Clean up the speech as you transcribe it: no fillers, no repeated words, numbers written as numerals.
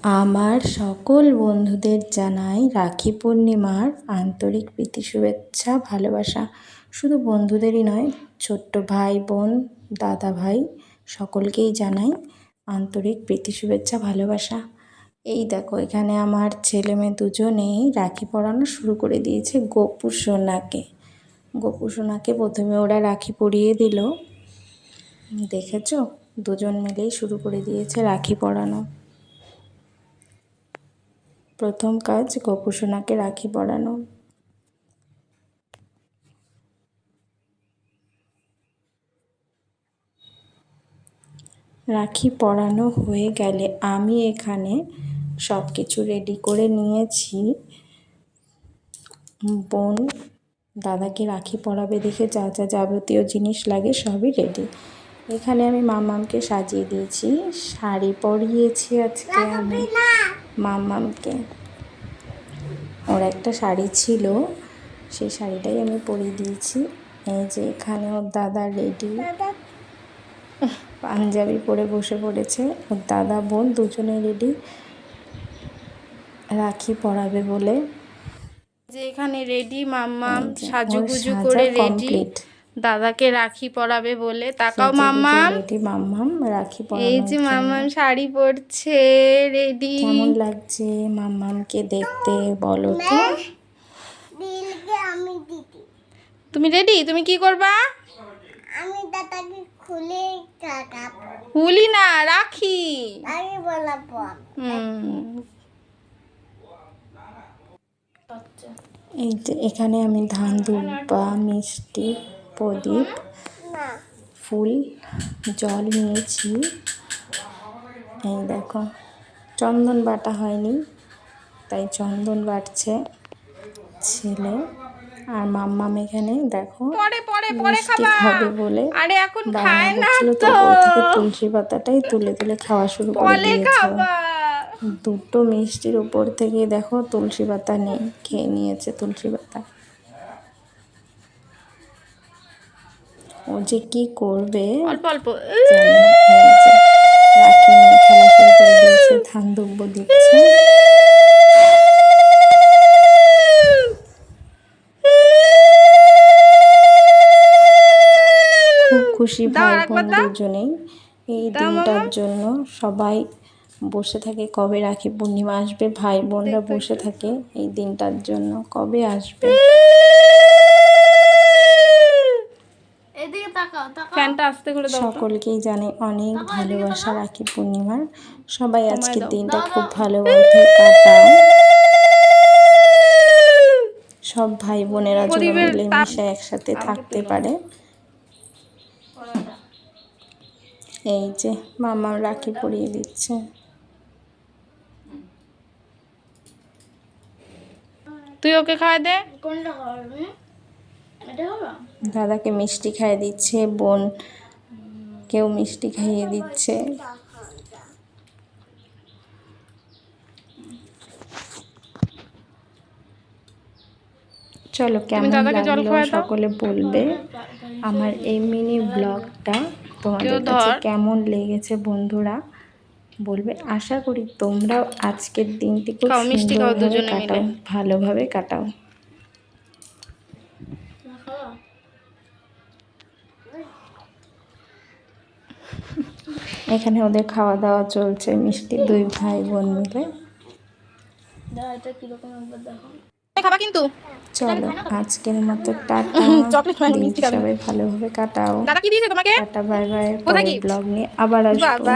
আমার সকল বন্ধুদের জানাই রাখি পূর্ণিমার আন্তরিক প্রীতি শুভেচ্ছা ভালোবাসা। শুধু বন্ধুদেরই নয়, ছোট্ট ভাই বোন দাদা ভাই সকলকেই জানাই আন্তরিক প্রীতি শুভেচ্ছা ভালোবাসা। এই দেখো, এখানে আমার ছেলে মেয়ে দুজনেই রাখি পরানো শুরু করে দিয়েছে গোপু সোনাকে। গোপু সোনাকে প্রথমে ওরা রাখি পরিয়ে দিল, দেখেছো? দুজন মিলেই শুরু করে দিয়েছে রাখি পরানো। প্রথম কাজ গোপু সোনাকে রাখি পরানো। রাখি পরানো হয়ে গেলে আমি এখানে সব কিছু রেডি করে নিয়েছি। বোন দাদাকে রাখি পরাবে দেখে যা যা যাবতীয় জিনিস লাগে সবই রেডি। এখানে আমি মাম্মামকে সাজিয়ে দিয়েছি, শাড়ি পরিয়েছি আজকে আমি মাম্মামকে। ওর একটা শাড়ি ছিল, সেই শাড়িটাই আমি পরিয়ে দিয়েছি। এই যে এখানে ওর দাদা রেডি, পাঞ্জাবি পরে বসে পড়েছে। ওর দাদা বোন দুজনে রেডি রাখি পরাবে বলে। যে এখানে রেডি মাম্মাম সাজুগুজু করে রেডি দাদাকে রাখি পরাবে বলে। তাকাও মাম্মাম, রেডি মাম্মাম রাখি পরানোর এই যে মাম্মাম শাড়ি পরছে রেডি। কেমন লাগছে মাম্মামকে দেখতে বলো তো? তুমি রেডি? তুমি কি করবা? আমি দাদাকে খুলি না, রাখি বলাবো। এই যে এখানে আমি ধান দুব্বা, মিষ্টি, প্রদীপ, ফুল, জল নিয়েছি। এই দেখো, চন্দন বাটা হয়নি তাই চন্দন বাটছে ছেলে। আর মাম্মাম এখানে দেখো মিষ্টি খাবে বলে বায়না করছিল, তো ওর থেকে তুলসী পাতাটাই তুলে তুলে খাওয়া শুরু করে দিয়েছে। দুটো মিষ্টির উপর থেকে দেখো তুলসী পাতা নেই, খেয়ে নিয়েছে তুলসী পাতা। ও যে কি করবে অল্প অল্প রাখি নিয়ে খেলা শুরু করে দিয়েছে, ধান দুব্ব দিচ্ছে। খুব খুশি ভাই বোন দুজনেই এই দিনটার জন্য। সবাই বসে থাকে কবে রাখি পূর্ণিমা আসবে, ভাই বোনরা বসে থাকে এই দিনটার জন্য কবে আসবে। সকলকেই জানে অনেক ভালোবাসা রাখি পূর্ণিমার। সবাই আজকের দিনটা খুব ভালোভাবে কাটায়। সব ভাই বোনেরা যেন মিলেমিশে একসাথে থাকতে পারে। এই যে মামা রাখি পরিয়ে দিচ্ছে। তুই ওকে খাওয়া দে। দাদাকে মিষ্টি খাইয়ে দিচ্ছে, বোন কেউ মিষ্টি খাইয়ে দিচ্ছে। চলো, কেমন লাগলো সকলে বলবে। আমার এই মিনি ব্লগটা তোমাদের কাছে কেমন লেগেছে বন্ধুরা বলবে। আশা করি তোমরাও আজকের দিনটি খুব সুন্দরভাবে কাটাও, ভালোভাবে কাটাও। এখানে ওদের খাওয়া দাওয়া চলছে, মিষ্টি দুই ভাই বোন মিলে। কিন্তু চলো আজকের মতো টাটা, দিনটি সবাই ভালোভাবে কাটাও। দাদা কি দিয়েছে তোমাকে? Tata, bye bye. পরের ব্লগ নিয়ে আবার আসবো।